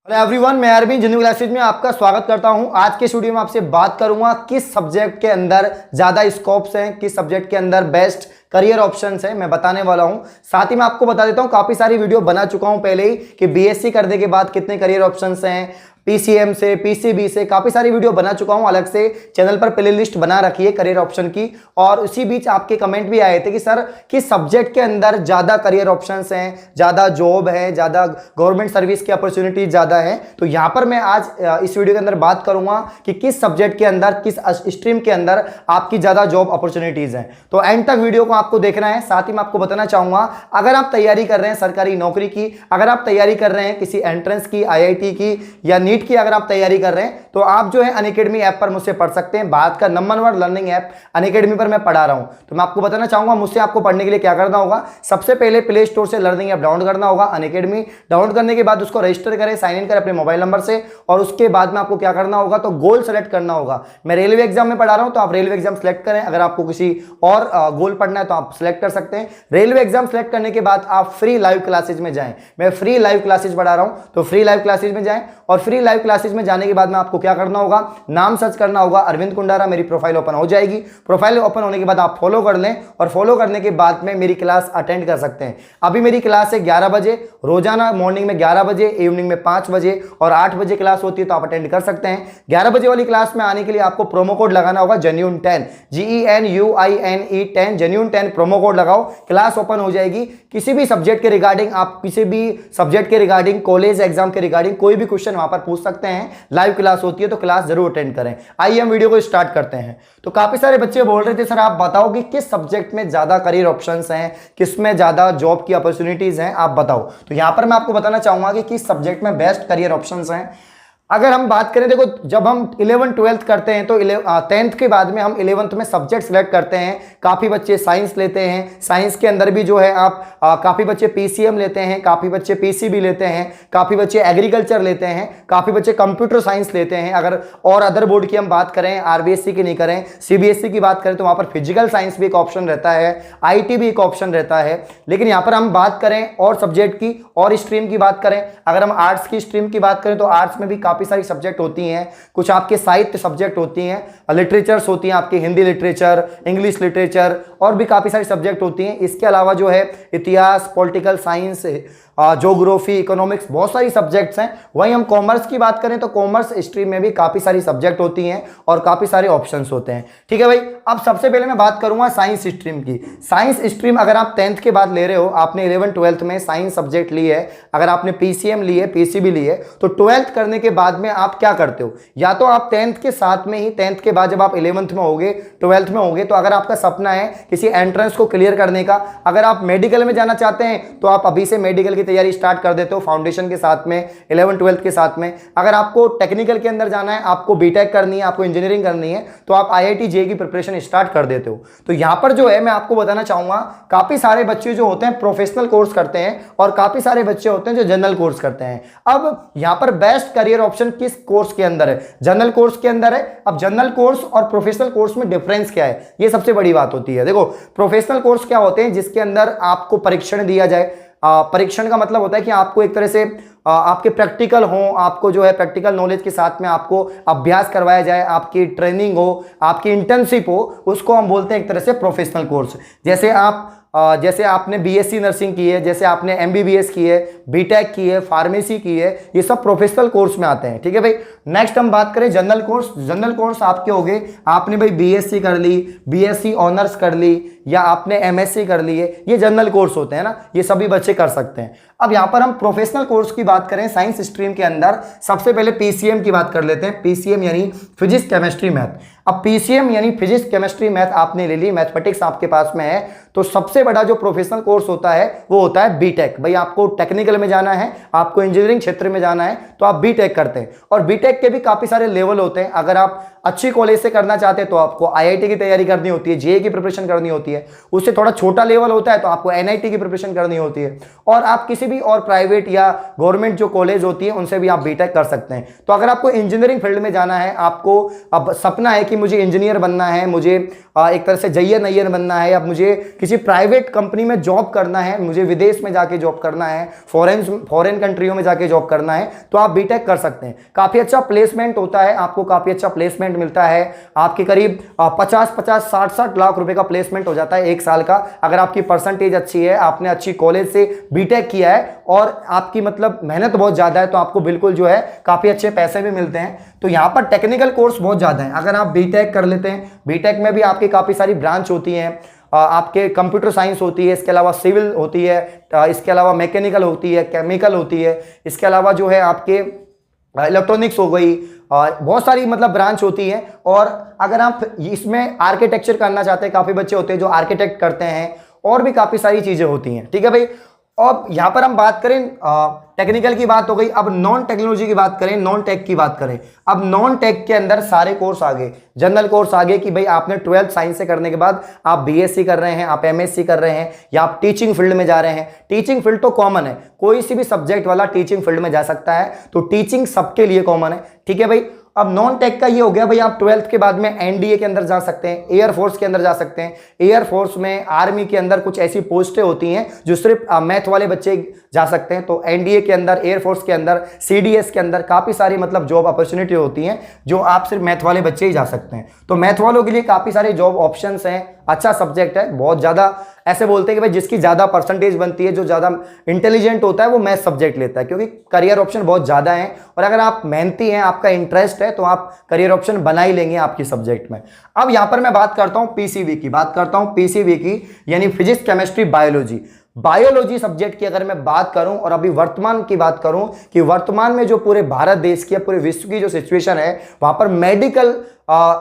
Hello everyone, मैं अरविंद जिंदगी classes में आपका स्वागत करता हूं। आज के स्टूडियो में आपसे बात करूंगा किस सब्जेक्ट के अंदर ज़्यादा स्कोप्स हैं, किस सब्जेक्ट के अंदर बेस्ट करियर ऑप्शंस हैं, मैं बताने वाला हूं। साथ ही मैं आपको बता देता हूं, काफ़ी सारी वीडियो बना चुका हूं पहले ही कि बीएससी करने के बाद कितने करियर ऑप्शंस हैं, पीसीएम से, पीसीबी से, काफ़ी सारी वीडियो बना चुका हूं। अलग से चैनल पर प्लेलिस्ट बना रखी है करियर ऑप्शन की। और उसी बीच आपके कमेंट भी आए थे कि सर किस सब्जेक्ट के अंदर ज़्यादा करियर ऑप्शंस हैं, ज़्यादा जॉब है, ज़्यादा गवर्नमेंट सर्विस की अपॉर्चुनिटी ज़्यादा है। तो यहाँ पर मैं आज इस वीडियो के अंदर बात करूँगा कि किस सब्जेक्ट के अंदर, किस स्ट्रीम के अंदर आपकी ज़्यादा जॉब अपॉर्चुनिटीज़ हैं। तो एंड तक वीडियो को आपको देखना है। साथ ही मैं आपको बताना चाहूँगा, अगर आप तैयारी कर रहे हैं सरकारी नौकरी की, अगर आप तैयारी कर रहे हैं किसी एंट्रेंस की, आईआईटी की या नीट की अगर आप तैयारी कर रहे हैं, तो आप जो है अनअकैडमी ऐप पर मुझसे पढ़ सकते हैं। भारत का नंबर 1 लर्निंग ऐप अनअकैडमी पर मैं पढ़ा रहा हूं। तो मैं आपको बताना चाहूंगा, मुझसे आपको पढ़ने के लिए क्या करना होगा। सबसे पहले प्ले स्टोर से लर्निंग ऐप डाउनलोड करना होगा अनअकैडमी। डाउनलोड करने के बाद उसको रजिस्टर करें, साइन इन करें अपने मोबाइल नंबर से। और उसके बाद में आपको क्या करना होगा, तो गोल सेलेक्ट करना होगा। मैं रेलवे एग्जाम में पढ़ा रहा हूं, तो आप रेलवे एग्जाम सेलेक्ट करें। अगर आपको किसी और गोल पढ़ना है तो आप सिलेक्ट कर सकते हैं। रेलवे एग्जाम सेलेक्ट करने के बाद आप फ्री लाइव क्लासेज में जाएं। मैं फ्री लाइव क्लासेज पढ़ा रहा हूं, तो फ्री लाइव क्लासेज में जाएं। और फ्री लाइव क्लासेज में जाने के बाद में आपको क्या करना होगा, नाम सर्च करना होगा अरविंद कुंडारा, मेरी प्रोफाइल ओपन हो जाएगी। प्रोफाइल ओपन होने के बाद आप फॉलो कर लें, और फॉलो करने के बाद में मेरी क्लास अटेंड कर सकते हैं। अभी मेरी क्लास है 11 बजे रोजाना, मॉर्निंग में 11 बजे, इवनिंग में 5 बजे और 8 बजे क्लास होती है, तो आप अटेंड कर सकते हैं। 11 बजे वाली क्लास में आने के लिए आपको प्रोमो कोड लगाना होगा Genuine10, GENUINE10, Genuine10 promo code लगाओ। क्लास ओपन हो जाएगी। किसी भी सब्जेक्ट के रिगार्डिंग, आप किसी भी सब्जेक्ट के रिगार्डिंग, कॉलेज एग्जाम के रिगार्डिंग कोई भी क्वेश्चन वहां पर पूछ सकते हैं। लाइव क्लास होती है, तो क्लास जरूर अटेंड करें। आइए हम वीडियो को स्टार्ट करते हैं। तो काफी सारे बच्चे बोल रहे थे, सर आप बताओ कि किस सब्जेक्ट में ज्यादा करियर ऑप्शंस हैं, किसमें ज्यादा जॉब की अपॉर्चुनिटीज हैं, आप बताओ। तो यहां पर मैं आपको बताना चाहूंगा कि किस सब्जेक्ट में बेस्ट करियर ऑप्शंस हैं। अगर हम बात करें, देखो जब हम 11th-12th करते हैं तो 10th के बाद में हम 11th में सब्जेक्ट सिलेक्ट करते हैं। काफ़ी बच्चे साइंस लेते हैं, साइंस के अंदर भी जो है आप काफ़ी बच्चे पीसीएम लेते हैं, काफ़ी बच्चे पीसीबी लेते हैं, काफ़ी बच्चे एग्रीकल्चर लेते हैं, काफ़ी बच्चे कंप्यूटर साइंस लेते हैं। अगर और अदर बोर्ड की हम बात करें, आरबीएसई की नहीं करें, सीबीएसई की बात करें, तो वहाँ पर फिजिकल साइंस भी एक ऑप्शन रहता है, आईटी भी एक ऑप्शन रहता है। लेकिन यहाँ पर हम बात करें और सब्जेक्ट की और स्ट्रीम की बात करें, अगर हम आर्ट्स की स्ट्रीम की बात करें तो आर्ट्स में भी काफ़ी सारी सब्जेक्ट होती हैं। कुछ आपके साहित्य सब्जेक्ट होती हैं, लिटरेचर्स होती हैं, आपकी हिंदी लिटरेचर, इंग्लिश लिटरेचर, और भी काफ़ी सारी सब्जेक्ट होती हैं। इसके अलावा जो है इतिहास, पॉलिटिकल साइंस, ज्योग्राफी, इकोनॉमिक्स, बहुत सारी सब्जेक्ट्स हैं। वहीं हम कॉमर्स की बात करें तो कॉमर्स स्ट्रीम में भी काफ़ी सारी सब्जेक्ट होती हैं और काफ़ी सारे ऑप्शंस होते हैं। ठीक है भाई, अब सबसे पहले मैं बात करूंगा साइंस स्ट्रीम की। साइंस स्ट्रीम अगर आप 10th के बाद ले रहे हो, आपने 11th-12th में साइंस सब्जेक्ट ली है, अगर आपने पीसीएम ली है, पीसीबी ली है, तो 12th करने के बाद में आप क्या करते हो, या तो आप 10th के साथ में ही, 10th के बाद जब आप 11th में होगे, 12th में होगे, तो अगर आपका सपना है किसी एंट्रेंस को क्लियर करने का, अगर आप मेडिकल में जाना चाहते हैं तो आप अभी से मेडिकल तैयारी स्टार्ट कर देते हो फाउंडेशन के साथ में, 11th-12th के साथ में। अगर आपको टेक्निकल के अंदर जाना है, आपको बीटेक करनी है, आपको इंजीनियरिंग करनी है, तो आप आईआईटी जेईई की प्रिपरेशन स्टार्ट कर देते हो। तो यहां पर जो है मैं आपको बताना चाहूंगा, काफी सारे बच्चे जो होते हैं प्रोफेशनल कोर्स करते हैं और काफी सारे बच्चे होते हैं जो जनरल कोर्स करते हैं। अब यहां पर बेस्ट करियर ऑप्शन किस कोर्स के अंदर है, जनरल कोर्स के अंदर है। अब जनरल कोर्स और प्रोफेशनल कोर्स में डिफरेंस क्या है, ये सबसे बड़ी बात होती है। देखो प्रोफेशनल कोर्स क्या होते हैं, जिसके अंदर आपको परीक्षण दिया जाए। परीक्षण का मतलब होता है कि आपको एक तरह से आपके प्रैक्टिकल हो, आपको जो है प्रैक्टिकल नॉलेज के साथ में आपको अभ्यास करवाया जाए, आपकी ट्रेनिंग हो, आपकी इंटर्नशिप हो, उसको हम बोलते हैं एक तरह से प्रोफेशनल कोर्स। जैसे आपने बीएससी नर्सिंग की है, जैसे आपने एमबीबीएस की है, बीटेक की है, फार्मेसी की है, ये सब प्रोफेशनल कोर्स में आते हैं। ठीक है भाई। नेक्स्ट हम बात करें जनरल कोर्स। जनरल कोर्स आपके हो गए, आपने भाई बीएससी कर ली, बीएससी ऑनर्स कर ली, या आपने एमएससी कर ली है, ये जनरल कोर्स होते हैं ना, ये सभी बच्चे कर सकते हैं। अब यहां पर हम प्रोफेशनल कोर्स की बात करें साइंस स्ट्रीम के अंदर, सबसे पहले पीसीएम की बात कर लेते हैं। पीसीएम यानी फिजिक्स केमिस्ट्री मैथ। अब पीसीएम यानी फिजिक्स केमिस्ट्री मैथ आपने ले ली, मैथमेटिक्स आपके पास में है, तो सबसे बड़ा जो प्रोफेशनल कोर्स होता है वो होता है बीटेक। भाई आपको टेक्निकल में जाना है, आपको इंजीनियरिंग क्षेत्र में जाना है, तो आप बीटेक करते हैं। और बीटेक के भी काफी सारे लेवल होते हैं। अगर आप अच्छी कॉलेज से करना चाहते हैं तो आपको आईआईटी की तैयारी करनी होती है, जेईई की प्रिपरेशन करनी होती है। उससे थोड़ा छोटा लेवल होता है तो आपको एनआईटी की प्रिपरेशन करनी होती है। और आप किसी भी और प्राइवेट या गवर्नमेंट जो कॉलेज होती है उनसे भी आप बीटेक कर सकते हैं। तो अगर आपको इंजीनियरिंग फील्ड में जाना है, आपको अब सपना है कि मुझे इंजीनियर बनना है, मुझे एक तरह से जैयर नैयर बनना है, या मुझे किसी प्राइवेट कंपनी में जॉब करना है, मुझे विदेश में जाके जॉब करना है, फॉरेन कंट्रियों में जाके जॉब करना है, तो आप बीटेक कर सकते हैं। काफी अच्छा प्लेसमेंट होता है, आपको काफी अच्छा प्लेसमेंट मिलता है। आपके करीब 50-50 60-60 लाख रुपए का प्लेसमेंट हो जाता है एक साल का, अगर आपकी परसेंटेज अच्छी है, आपने अच्छी कॉलेज से बीटेक किया है और आपकी मतलब मेहनत बहुत ज्यादा है, तो आपको बिल्कुल जो है काफी अच्छे पैसे भी मिलते हैं। तो यहाँ पर टेक्निकल कोर्स बहुत ज्यादा है। अगर आप बीटेक कर लेते हैं, बीटेक में भी आपकी काफी सारी ब्रांच होती हैं, आपके कंप्यूटर साइंस होती है, इसके अलावा सिविल होती है, इसके अलावा मैकेनिकल होती है, केमिकल होती है, इसके अलावा जो है आपके इलेक्ट्रॉनिक्स हो गई, बहुत सारी मतलब ब्रांच होती है। और अगर आप इसमें आर्किटेक्चर करना चाहते हैं, काफी बच्चे होते हैं जो आर्किटेक्ट करते हैं, और भी काफी सारी चीजें होती हैं। ठीक है भाई। अब यहां पर हम बात करें, टेक्निकल की बात हो गई, अब नॉन टेक्नोलॉजी की बात करें, नॉन टेक की बात करें। अब नॉन टेक के अंदर सारे कोर्स आ गए, जनरल कोर्स आ गए कि भाई आपने 12th साइंस से करने के बाद आप बीएससी कर रहे हैं, आप एमएससी कर रहे हैं, या आप टीचिंग फील्ड में जा रहे हैं। टीचिंग फील्ड तो कॉमन है, कोई सी भी सब्जेक्ट वाला टीचिंग फील्ड में जा सकता है, तो टीचिंग सबके लिए कॉमन है। ठीक है भाई। अब नॉन टेक का ये हो गया भाई, आप 12th के बाद में एनडीए के अंदर जा सकते हैं, एयरफोर्स के अंदर जा सकते हैं। एयरफोर्स में, आर्मी के अंदर कुछ ऐसी पोस्टें होती हैं जो सिर्फ मैथ वाले बच्चे जा सकते हैं, तो एनडीए के अंदर, एयरफोर्स के अंदर, सीडीएस के अंदर काफी सारी मतलब जॉब अपॉर्चुनिटी होती हैं जो आप सिर्फ मैथ वाले बच्चे ही जा सकते हैं। तो मैथ वालों के लिए काफी सारे जॉब ऑप्शंस हैं, अच्छा सब्जेक्ट है, बहुत ज्यादा ऐसे बोलते हैं कि भाई जिसकी ज्यादा परसेंटेज बनती है, जो ज्यादा इंटेलिजेंट होता है, वो मैथ सब्जेक्ट लेता है, क्योंकि करियर ऑप्शन बहुत ज्यादा है। और अगर आप मेहनती हैं, आपका इंटरेस्ट है, तो आप करियर ऑप्शन बना ही लेंगे आपकी सब्जेक्ट में। अब यहां पर मैं बात करता हूं पीसीबी की, पीसीबी की, यानी physics, chemistry, biology. Biology subject की अगर मैं बात करूं और अभी वर्तमान की बात करूं कि वर्तमान में जो पूरे भारत देश की, पूरे विश्व की जो सिचुएशन है, वहां पर मेडिकल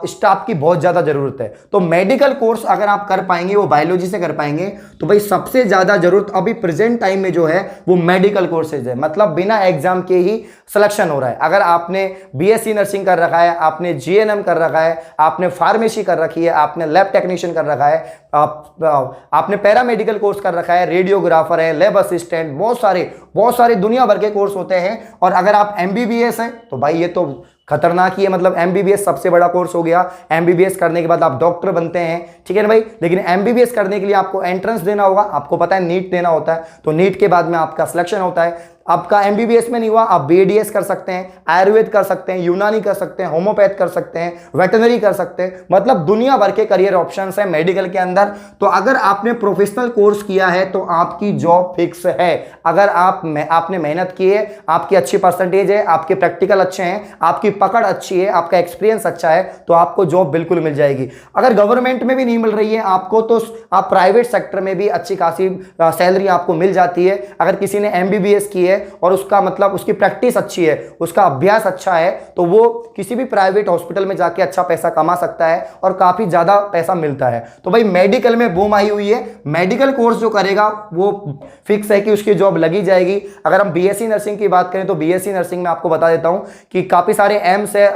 स्टाफ की बहुत ज्यादा जरूरत है। तो मेडिकल कोर्स अगर आप कर पाएंगे, वो बायोलॉजी से कर पाएंगे, तो भाई सबसे ज्यादा जरूरत अभी प्रेजेंट टाइम में जो है वो मेडिकल कोर्सेज है। मतलब बिना एग्जाम के ही सिलेक्शन हो रहा है। अगर आपने बीएससी नर्सिंग कर रखा है, आपने जीएनएम कर रखा है, आपने फार्मेसी कर रखी है, आपने लैब टेक्नीशियन कर रखा है, आपने पैरामेडिकल कोर्स कर रखा है, रेडियोग्राफर है, लैब असिस्टेंट, बहुत सारे दुनिया भर के कोर्स होते हैं। और अगर आप एमबीबीएस हैं तो भाई ये तो खतरनाक ही है, मतलब एमबीबीएस सबसे बड़ा कोर्स हो गया। एमबीबीएस करने के बाद आप डॉक्टर बनते हैं, ठीक है ना भाई। लेकिन एमबीबीएस करने के लिए आपको एंट्रेंस देना होगा, आपको पता है नीट देना होता है, तो नीट के बाद में आपका सिलेक्शन होता है। आपका एमबीबीएस में नहीं हुआ, आप बीडीएस कर सकते हैं, आयुर्वेद कर सकते हैं, यूनानी कर सकते हैं, होम्योपैथ कर सकते हैं, वेटनरी कर सकते हैं, मतलब दुनिया भर के करियर ऑप्शंस हैं मेडिकल के अंदर। तो अगर आपने प्रोफेशनल कोर्स किया है तो आपकी जॉब फिक्स है। अगर आपने मेहनत की है, आपकी अच्छी परसेंटेज है, आपके प्रैक्टिकल अच्छे हैं, आपकी पकड़ अच्छी है, आपका एक्सपीरियंस अच्छा है, तो आपको जॉब बिल्कुल मिल जाएगी। अगर गवर्नमेंट में भी नहीं मिल रही है आपको, तो आप प्राइवेट सेक्टर में भी अच्छी खासी सैलरी आपको मिल जाती है। अगर किसी ने एमबीबीएस की है और उसका मतलब उसकी प्रैक्टिस अच्छी है, उसका अभ्यास अच्छा है, तो वो किसी भी प्राइवेट हॉस्पिटल में जाके अच्छा पैसा कमा सकता है और काफी ज्यादा पैसा मिलता है। तो भाई मेडिकल में बूम आई हुई है, मेडिकल कोर्स जो करेगा वो फिक्स है कि उसकी जॉब लगी जाएगी। अगर हम बीएससी नर्सिंग की बात करें तो बीएससी नर्सिंग में आपको बता देता हूं कि काफी सारे एम्स है,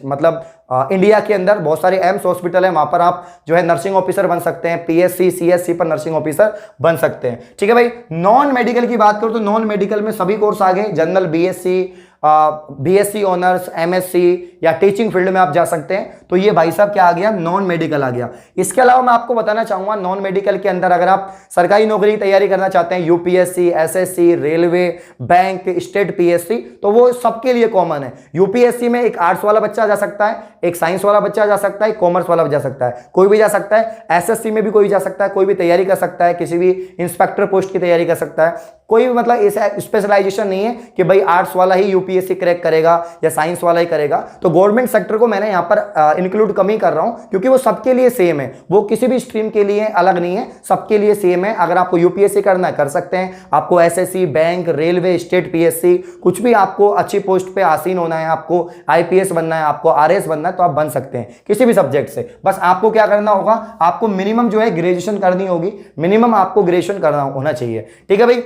मतलब इंडिया के अंदर बहुत सारे एम्स हॉस्पिटल है, वहां पर आप जो है नर्सिंग ऑफिसर बन सकते हैं, पीएससी सीएससी पर नर्सिंग ऑफिसर बन सकते हैं। ठीक है भाई। नॉन मेडिकल की बात करूं तो नॉन मेडिकल में सभी कोर्स आ गए, जनरल, बीएससी ऑनर्स, एमएससी या टीचिंग फील्ड में आप जा सकते हैं। तो ये भाई साहब क्या आ गया, नॉन मेडिकल आ गया। इसके अलावा मैं आपको बताना चाहूंगा नॉन मेडिकल के अंदर अगर आप सरकारी नौकरी की तैयारी करना चाहते हैं, UPSC, SSC, railway, bank, state PSC, तो वो सबके लिए कॉमन है। यूपीएससी में एक आर्ट्स वाला बच्चा जा सकता है, एक साइंस वाला बच्चा जा सकता है, कॉमर्स वाला भी जा सकता है, कोई भी जा सकता है। एसएससी में भी कोई जा सकता है, कोई भी तैयारी कर सकता है, किसी भी इंस्पेक्टर पोस्ट की तैयारी कर सकता है। कोई भी मतलब ऐसा स्पेशलाइजेशन नहीं है कि भाई आर्ट्स वाला ही यूपीएससी क्रैक करेगा या साइंस वाला ही करेगा। तो गवर्नमेंट सेक्टर को मैंने यहां पर इंक्लूड कम ही कर रहा हूं, क्योंकि वो सबके लिए सेम है, वो किसी भी स्ट्रीम के लिए अलग नहीं है, सबके लिए सेम है। अगर आपको यूपीएससी करना है कर सकते हैं, आपको SSC, bank, railway, state PSC, कुछ भी आपको अच्छी पोस्ट पे आसीन होना है, आपको आईपीएस बनना है, आपको आरएस बनना है, तो आप बन सकते हैं किसी भी सब्जेक्ट से। बस आपको क्या करना होगा, आपको मिनिमम जो है ग्रेजुएशन करनी होगी, मिनिमम आपको ग्रेजुएशन करना होना चाहिए। ठीक है भाई।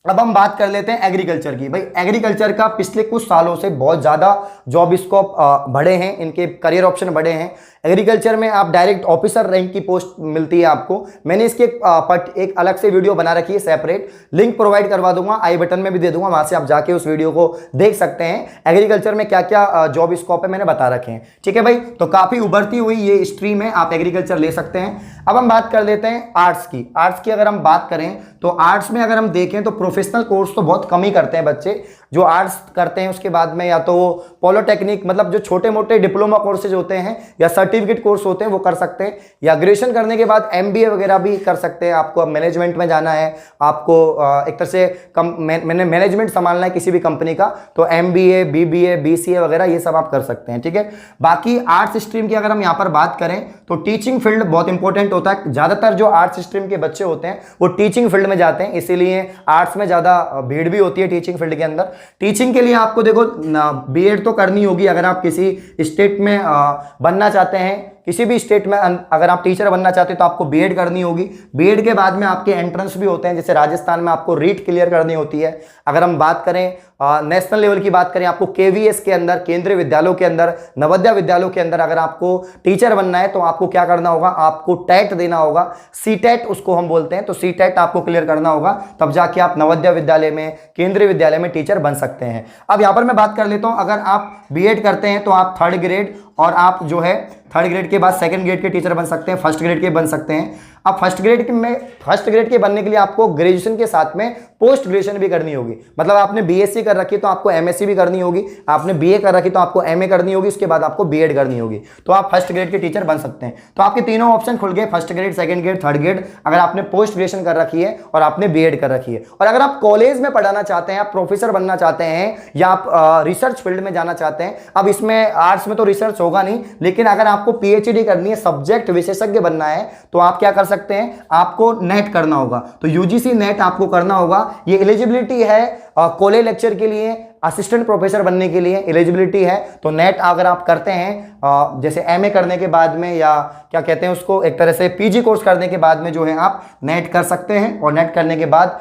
अब हम बात कर लेते हैं एग्रीकल्चर की। भाई एग्रीकल्चर का पिछले कुछ सालों से बहुत ज़्यादा जॉब स्कोप बढ़े हैं, इनके करियर ऑप्शन बढ़े हैं। एग्रीकल्चर में आप डायरेक्ट ऑफिसर रैंक की पोस्ट मिलती है आपको। मैंने इसके एक अलग से वीडियो बना रखी है सेपरेट, लिंक प्रोवाइड करवा दूंगा, आई बटन में भी दे दूंगा, वहां से आप जाके उस वीडियो को देख सकते हैं। एग्रीकल्चर में क्या क्या जॉब स्कोप है मैंने बता रखे हैं। ठीक है भाई, तो काफ़ी उभरती हुई ये स्ट्रीम है, आप एग्रीकल्चर ले सकते हैं। अब हम बात कर लेते हैं आर्ट्स की। आर्ट्स की अगर हम बात करें तो आर्ट्स में अगर हम देखें तो प्रोफेशनल कोर्स तो बहुत कम ही करते हैं बच्चे जो आर्ट्स करते हैं। उसके बाद में या तो वो पॉलिटेक्निक, मतलब जो छोटे मोटे डिप्लोमा कोर्सेज होते हैं या सर्टिफिकेट कोर्स होते हैं वो कर सकते हैं, या ग्रेजुएशन करने के बाद एमबीए वगैरह भी कर सकते हैं। आपको अब मैनेजमेंट में जाना है, आपको एक तरह से मैंने मैनेजमेंट संभालना है किसी भी कंपनी का, तो एमबीए, बीबीए, बीसीए वगैरह ये सब आप कर सकते हैं। ठीक है, बाकी आर्ट्स स्ट्रीम की अगर हम यहाँ पर बात करें तो टीचिंग फील्ड बहुत इंपॉर्टेंट होता है। ज़्यादातर जो आर्ट्स स्ट्रीम के बच्चे होते हैं वो टीचिंग फील्ड में जाते हैं, इसीलिए आर्ट्स में ज़्यादा भीड़ भी होती है टीचिंग फील्ड के अंदर। टीचिंग के लिए आपको देखो बीएड तो करनी होगी अगर आप किसी स्टेट में बनना चाहते हैं। किसी भी स्टेट में अगर आप टीचर बनना चाहते हैं तो आपको बीएड करनी होगी। बीएड के बाद में आपके एंट्रेंस भी होते हैं, जैसे राजस्थान में आपको रीट क्लियर करनी होती है। अगर हम बात करें नेशनल लेवल की बात करें, आपको केवीएस के अंदर, केंद्रीय विद्यालयों के अंदर, नवोदय विद्यालयों के अंदर अगर आपको टीचर बनना है तो आपको क्या करना होगा, आपको टेट देना होगा, सीटेट उसको हम बोलते हैं। तो सीटेट आपको क्लियर करना होगा, तब जाके आप नवोदय विद्यालय में, केंद्रीय विद्यालय में टीचर बन सकते हैं। अब यहाँ पर मैं बात कर लेता हूँ, अगर आप बीएड करते हैं तो आप 3rd ग्रेड और आप जो है 3rd ग्रेड के बाद 2nd ग्रेड के टीचर बन सकते हैं, 1st ग्रेड के बन सकते हैं। अब फर्स्ट ग्रेड के बनने के लिए आपको ग्रेजुएशन के साथ में पोस्ट ग्रेजुएशन भी करनी होगी। मतलब आपने बीएससी कर रखी तो आपको एमएससी भी करनी होगी, आपने बीए कर रखी तो आपको एमए करनी होगी, उसके बाद आपको बीएड करनी होगी, तो आप 1st ग्रेड के टीचर बन सकते हैं। तो आपके तीनों ऑप्शन खुल गए, 1st grade, 2nd grade, 3rd grade, अगर आपने पोस्ट ग्रेजुएशन कर रखी है और आपने बीएड कर रखी है। और अगर आप कॉलेज में पढ़ाना चाहते हैं, आप प्रोफेसर बनना चाहते हैं या आप रिसर्च फील्ड में जाना चाहते हैं, अब इसमें आर्ट्स में तो रिसर्च होगा नहीं, लेकिन अगर आपको पीएचडी करनी है, सब्जेक्ट विशेषज्ञ बनना है, तो आप क्या कर सकते हैं, आपको नेट करना होगा। तो यूजीसी नेट आपको करना होगा। ये एलिजिबिलिटी है कॉलेज लेक्चर के लिए, असिस्टेंट प्रोफेसर बनने के लिए एलिजिबिलिटी है। तो नेट अगर आप करते हैं जैसे एमए करने के बाद में, या क्या कहते हैं उसको, एक तरह से पीजी कोर्स करने के बाद में जो है आप नेट कर सकते हैं। और नेट करने के बाद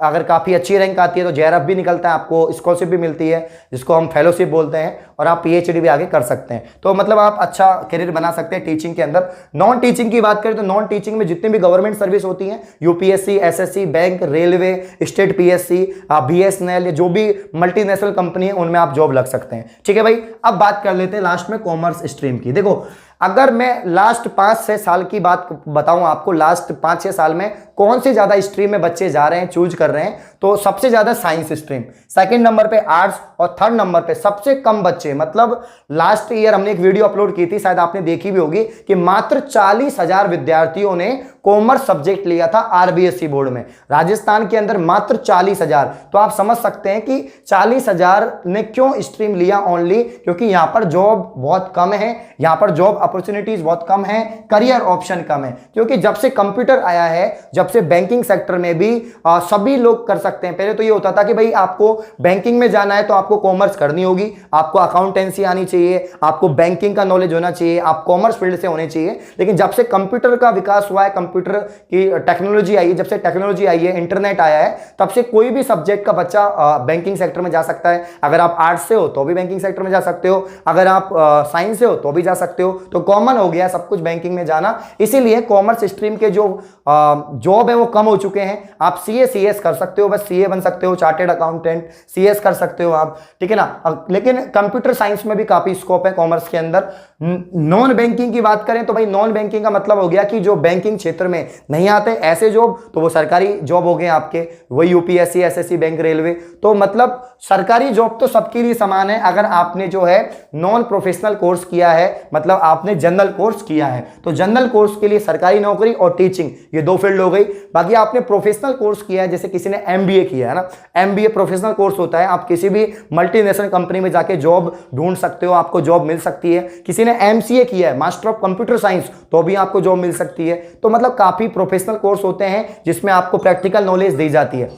अगर काफ़ी अच्छी रैंक आती है तो जेआरएफ भी निकलता है, आपको स्कॉलरशिप भी मिलती है जिसको हम फेलोशिप बोलते हैं, और आप पीएचडी भी आगे कर सकते हैं। तो मतलब आप अच्छा करियर बना सकते हैं टीचिंग के अंदर। नॉन टीचिंग की बात करें तो नॉन टीचिंग में जितनी भी गवर्नमेंट सर्विस होती हैं, UPSC, SSC, bank, railway, state PSC, BSNL, जो भी मल्टीनेशनल कंपनी है उनमें आप जॉब लग सकते हैं। ठीक है भाई, अब बात कर लेते हैं लास्ट में कॉमर्स स्ट्रीम की। देखो, अगर मैं लास्ट 5-6 साल की बात बताऊं आपको, लास्ट 5-6 साल में कौन सी ज्यादा स्ट्रीम में बच्चे जा रहे हैं, चूज कर रहे हैं, तो सबसे ज्यादा साइंस स्ट्रीम, 2nd नंबर पे आर्ट्स, और 3rd नंबर पे सबसे कम बच्चे। मतलब लास्ट ईयर हमने एक वीडियो अपलोड की थी, शायद आपने देखी भी होगी, कि मात्र 40,000 विद्यार्थियों ने कॉमर्स सब्जेक्ट लिया था आरबीएसई बोर्ड में, राजस्थान के अंदर मात्र 40,000। तो आप समझ सकते हैं कि 40,000 ने क्यों स्ट्रीम लिया ओनली, क्योंकि यहां पर जॉब बहुत कम है, यहां पर जॉब अपॉर्चुनिटीज बहुत कम है, करियर ऑप्शन कम है। क्योंकि जब से कंप्यूटर आया है, जब से बैंकिंग सेक्टर में भी सभी लोग कर सकते हैं। पहले तो ये होता था कि भाई आपको बैंकिंग में जाना है तो आपको कॉमर्स करनी होगी, आपको अकाउंटेंसी आनी चाहिए, आपको बैंकिंग का नॉलेज होना चाहिए, आप कॉमर्स फील्ड से होने चाहिए। लेकिन जब से कंप्यूटर का विकास हुआ है, कंप्यूटर की टेक्नोलॉजी आई है, जब से टेक्नोलॉजी आई है, इंटरनेट आया है, तब से कोई भी सब्जेक्ट का बच्चा बैंकिंग सेक्टर में जा सकता है। अगर आप आर्ट्स से हो तो भी बैंकिंग सेक्टर में जा सकते हो, अगर आप साइंस से हो तो भी जा सकते हो। तो कॉमन हो गया सब कुछ बैंकिंग में जाना, इसीलिए कॉमर्स स्ट्रीम के जो जॉब है वो कम हो चुके हैं। आप सीए सीएस कर सकते हो, बस सीए बन सकते हो, चार्टेड अकाउंटेंट, सीएस कर सकते हो आप, ठीक है ना। लेकिन कंप्यूटर साइंस में भी काफी स्कोप है कॉमर्स के अंदर। नॉन बैंकिंग की बात करें तो भाई नॉन बैंकिंग का मतलब हो गया कि जो बैंकिंग क्षेत्र में नहीं आते ऐसे जॉब, तो वो सरकारी जॉब हो गए आपके, वही यूपीएससी, एसएससी, बैंक, रेलवे। तो मतलब सरकारी जॉब तो सबके लिए समान है। अगर आपने जो है नॉन प्रोफेशनल कोर्स किया है, मतलब आपने जनरल कोर्स किया है, तो जनरल कोर्स के लिए सरकारी नौकरी और टीचिंग, ये 2 फील्ड हो गई। बाकी आपने प्रोफेशनल कोर्स किया है, जैसे किसी ने एमबीए किया है ना, एमबीए प्रोफेशनल कोर्स होता है, आप किसी भी मल्टीनेशनल कंपनी में जाके जॉब ढूंढ सकते हो, आपको जॉब मिल सकती है। किसी ने एमसीए किया है, मास्टर ऑफ कंप्यूटर साइंस, तो भी आपको जॉब मिल सकती है। तो मतलब काफी प्रोफेशनल कोर्स होते हैं जिसमें आपको प्रैक्टिकल नॉलेज दी जाती है।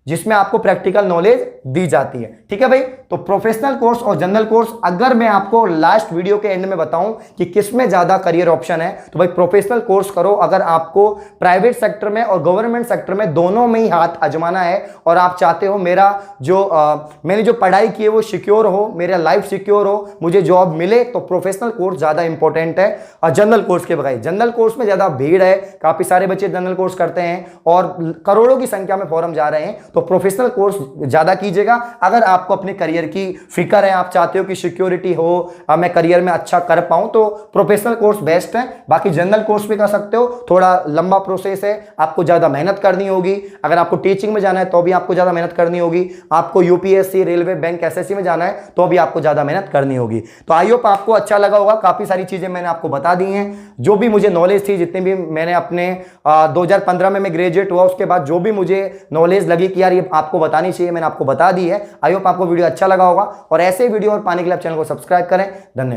जिसमें आपको प्रैक्टिकल नॉलेज दी जाती है। ठीक है भाई, तो प्रोफेशनल कोर्स और जनरल कोर्स, अगर मैं आपको लास्ट वीडियो के एंड में बताऊं कि किसमें ज्यादा करियर ऑप्शन है, तो भाई प्रोफेशनल कोर्स करो। अगर आपको प्राइवेट सेक्टर में और गवर्नमेंट सेक्टर में दोनों में ही हाथ आजमाना है और आप चाहते हो मेरा मैंने जो पढ़ाई की है वो सिक्योर हो, मेरा लाइफ सिक्योर हो, मुझे जॉब मिले, तो प्रोफेशनल कोर्स ज्यादा इंपॉर्टेंट है और जनरल कोर्स के बगैर। जनरल कोर्स में ज्यादा भीड़ है, काफी सारे बच्चे जनरल कोर्स करते हैं और करोड़ों की संख्या में फॉर्म जा रहे हैं, तो प्रोफेशनल कोर्स ज्यादा कीजिएगा। अगर आपको अपने करियर की फिक्र है, आप चाहते हो कि सिक्योरिटी हो, मैं करियर में अच्छा कर पाऊं, तो प्रोफेशनल कोर्स बेस्ट है। बाकी जनरल कोर्स भी कर सकते हो, थोड़ा लंबा प्रोसेस है, आपको ज्यादा मेहनत करनी होगी। अगर आपको टीचिंग में जाना है तो भी आपको ज्यादा मेहनत करनी होगी, आपको यूपीएससी, रेलवे, बैंक, एसएससी में जाना है तो भी आपको ज्यादा मेहनत करनी होगी। तो आई होप आपको अच्छा लगा होगा, काफी सारी चीजें मैंने आपको बता दी हैं, जो भी मुझे नॉलेज थी, जितने भी मैंने अपने 2015 में मैं ग्रेजुएट हुआ, उसके बाद जो भी मुझे नॉलेज लगी कि यार ये आपको बतानी चाहिए, मैंने आपको बता दी है। आई होप आपको वीडियो अच्छा लगा होगा और ऐसे वीडियो और पाने के लिए आप चैनल को सब्सक्राइब करें। धन्यवाद।